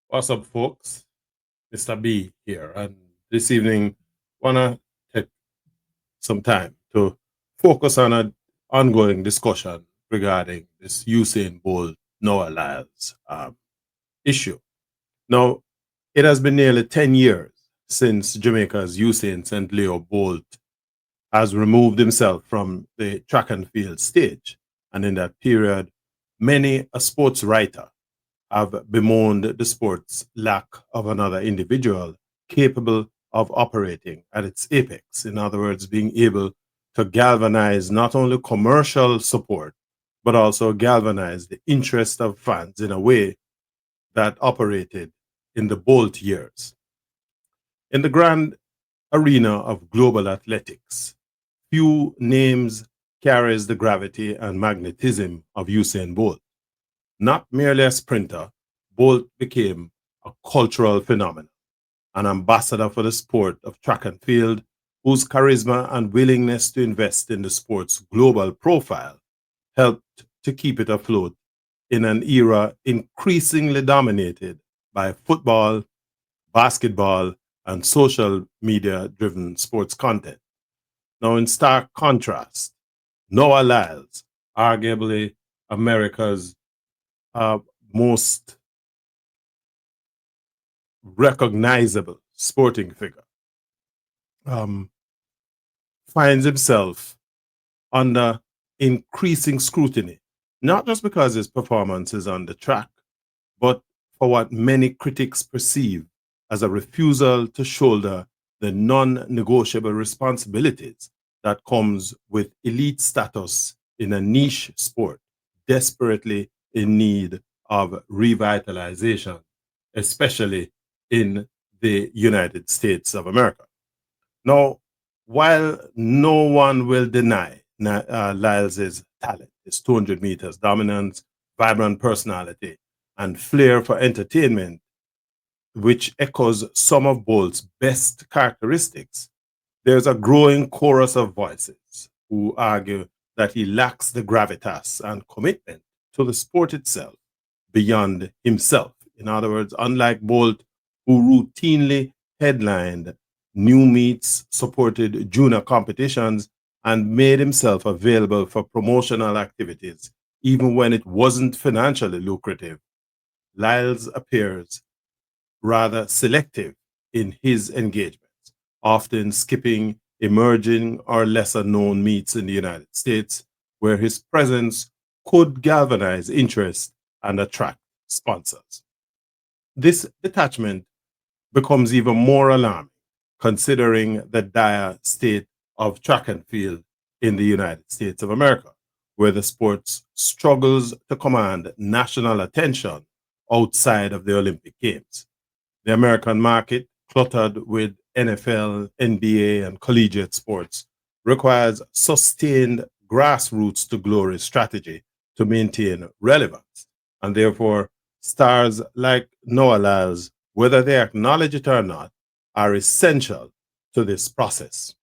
What's up, folks? Mr. B here, and this evening, wanna take some time to focus on an ongoing discussion regarding this Usain Bolt Noah Lyles issue. Now, it has been nearly 10 years since Jamaica's Usain St. Leo Bolt has removed himself from the track and field stage, and in that period, many a sports writer have bemoaned the sport's lack of another individual capable of operating at its apex. In other words, being able to galvanize not only commercial support, but also galvanize the interest of fans in a way that operated in the Bolt years. In the grand arena of global athletics, few names carries the gravity and magnetism of Usain Bolt. Not merely a sprinter, Bolt became a cultural phenomenon, an ambassador for the sport of track and field, whose charisma and willingness to invest in the sport's global profile helped to keep it afloat in an era increasingly dominated by football, basketball, and social media driven sports content. Now, in stark contrast, Noah Lyles, arguably America's uh, most recognizable sporting figure, um, finds himself under increasing scrutiny, not just because his performance is on the track, but for what many critics perceive as a refusal to shoulder the non-negotiable responsibilities that comes with elite status in a niche sport desperately in need of revitalization, especially in the United States of America. Now, while no one will deny Lyles' talent, his 200 meters dominance, vibrant personality, and flair for entertainment, which echoes some of Bolt's best characteristics, there's a growing chorus of voices who argue that he lacks the gravitas and commitment to the sport itself beyond himself. In other words, unlike Bolt, who routinely headlined new meets, supported junior competitions, and made himself available for promotional activities, even when it wasn't financially lucrative, Lyles appears rather selective in his engagements, often skipping emerging or lesser known meets in the United States, where his presence could galvanize interest and attract sponsors. This detachment becomes even more alarming considering the dire state of track and field in the United States of America, where the sport struggles to command national attention outside of the Olympic Games. The American market, cluttered with NFL, NBA, and collegiate sports, requires sustained grassroots to glory strategy to maintain relevance. And therefore, stars like Noah Lyles, whether they acknowledge it or not, are essential to this process.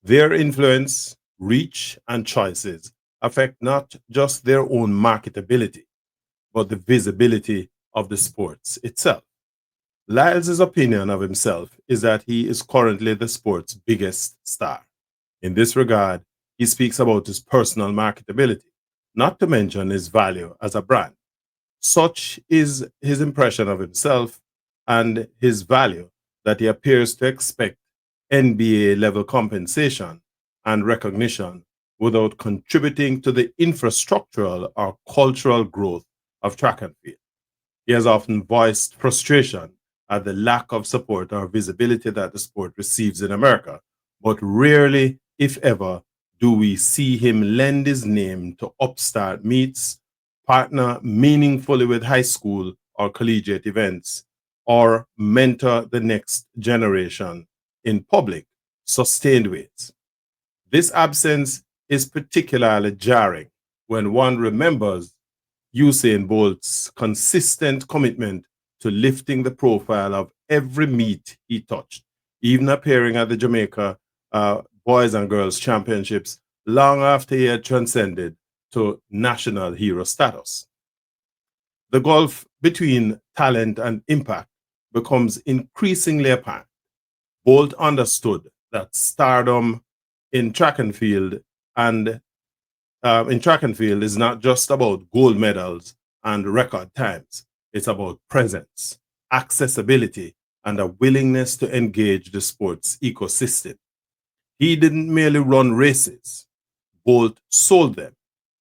Their influence, reach, and choices affect not just their own marketability, but the visibility of the sports itself. Lyles' opinion of himself is that he is currently the sport's biggest star. In this regard, he speaks about his personal marketability, not to mention his value as a brand. Such is his impression of himself and his value that he appears to expect NBA level compensation and recognition without contributing to the infrastructural or cultural growth of track and field. He has often voiced frustration at the lack of support or visibility that the sport receives in America, but rarely, if ever, do we see him lend his name to upstart meets, partner meaningfully with high school or collegiate events, or mentor the next generation in public, sustained ways. This absence is particularly jarring when one remembers Usain Bolt's consistent commitment to lifting the profile of every meet he touched, even appearing at the Jamaica Boys and Girls Championships long after he had transcended to national hero status. The gulf between talent and impact becomes increasingly apparent. Bolt understood that stardom in track and field and is not just about gold medals and record times. It's about presence, accessibility, and a willingness to engage the sports ecosystem. He didn't merely run races. Bolt sold them.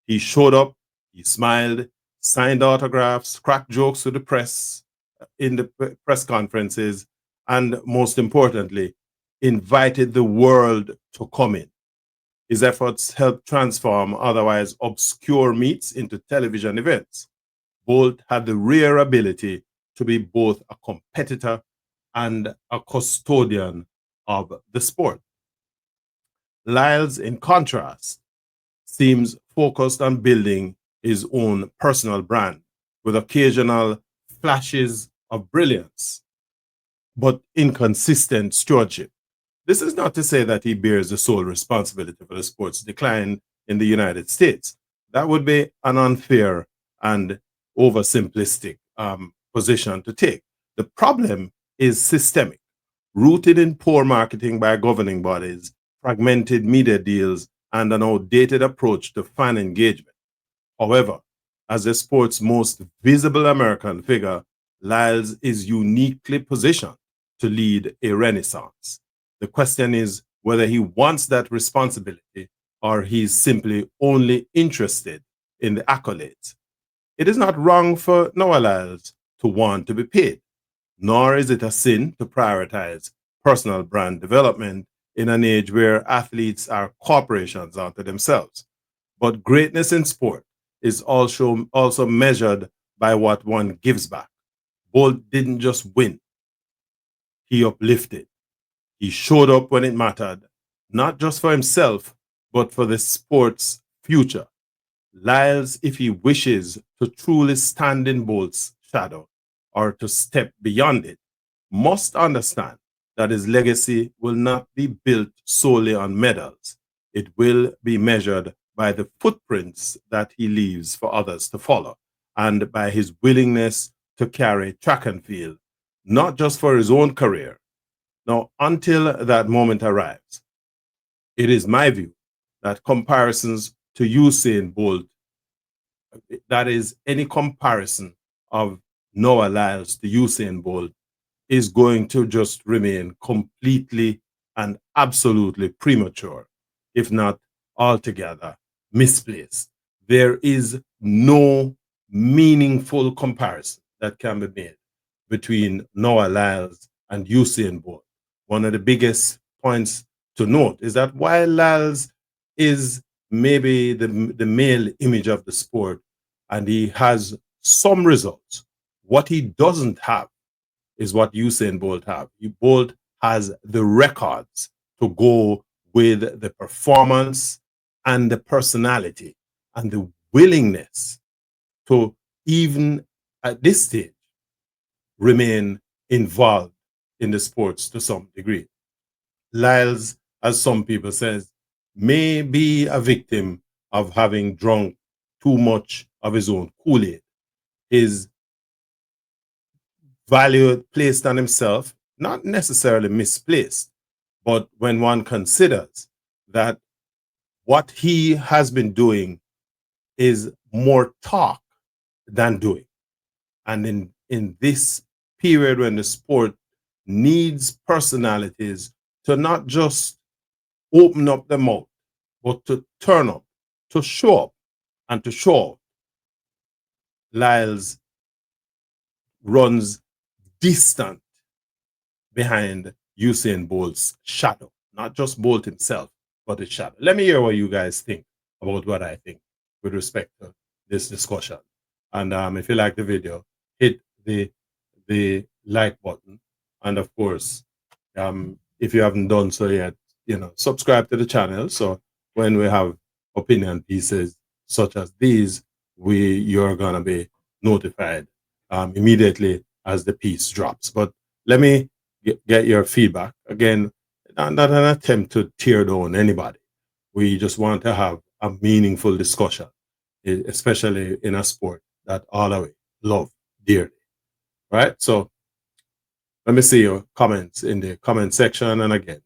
He showed up, he smiled, signed autographs, cracked jokes with the press in the press conferences, and most importantly, invited the world to come in. His efforts helped transform otherwise obscure meets into television events. Bolt had the rare ability to be both a competitor and a custodian of the sport. Lyles, in contrast, seems focused on building his own personal brand with occasional flashes of brilliance, but inconsistent stewardship. This is not to say that he bears the sole responsibility for the sport's decline in the United States. That would be an unfair and oversimplistic position to take. The problem is systemic, rooted in poor marketing by governing bodies, fragmented media deals, and an outdated approach to fan engagement. However, as the sport's most visible American figure, Lyles is uniquely positioned to lead a renaissance. The question is whether he wants that responsibility or he's simply only interested in the accolades. It is not wrong for Noah Lyles to want to be paid, nor is it a sin to prioritize personal brand development in an age where athletes are corporations unto themselves. But greatness in sport is also measured by what one gives back. Bolt didn't just win, he uplifted. He showed up when it mattered, not just for himself, but for the sport's future. Lyles, if he wishes to truly stand in Bolt's shadow or to step beyond it, must understand that his legacy will not be built solely on medals. It will be measured by the footprints that he leaves for others to follow and by his willingness to carry track and field, not just for his own career. Now, until that moment arrives, it is my view that comparisons to Usain Bolt, that is, any comparison of Noah Lyles to Usain Bolt, is going to just remain completely and absolutely premature, if not altogether misplaced. There is no meaningful comparison that can be made between Noah Lyles and Usain Bolt. One of the biggest points to note is that while Lyles is maybe the male image of the sport and he has some results, what he doesn't have is what Usain Bolt have. Bolt has the records to go with the performance and the personality and the willingness to, even at this stage, remain involved in the sports to some degree. Lyles, as some people says, may be a victim of having drunk too much of his own Kool-Aid. His value placed on himself, not necessarily misplaced, but when one considers that what he has been doing is more talk than doing. And in this period when the sport needs personalities to not just open up the mouth, but to turn up, to show up, and to show up, Lyles runs distant behind Usain Bolt's shadow, not just Bolt himself, but his shadow. Let me hear what you guys think about what I think with respect to this discussion. And if you like the video, hit the like button. And of course, if you haven't done so yet, subscribe to the channel. So when we have opinion pieces such as these, you're gonna be notified immediately as the piece drops. But let me get your feedback. Again, not an attempt to tear down anybody. We just want to have a meaningful discussion, especially in a sport that all the way love dearly, right? So let me see your comments in the comment section. And again,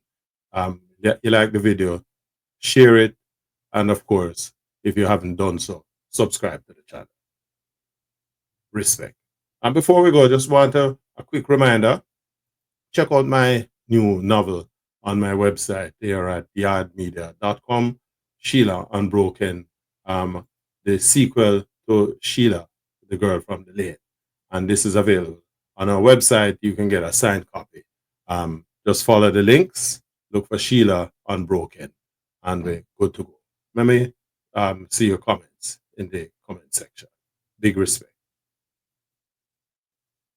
you like the video, share it, and of course, if you haven't done so, subscribe to the channel. Respect. And before we go, just want a quick reminder, check out my new novel on my website there at yardmedia.com, Sheila Unbroken, the sequel to Sheila, the Girl from the Lane. And this is available on our website. You can get a signed copy. Just follow the links, look for Sheila Unbroken, and we're good to go. Let me see your comments in the comment section. Big respect.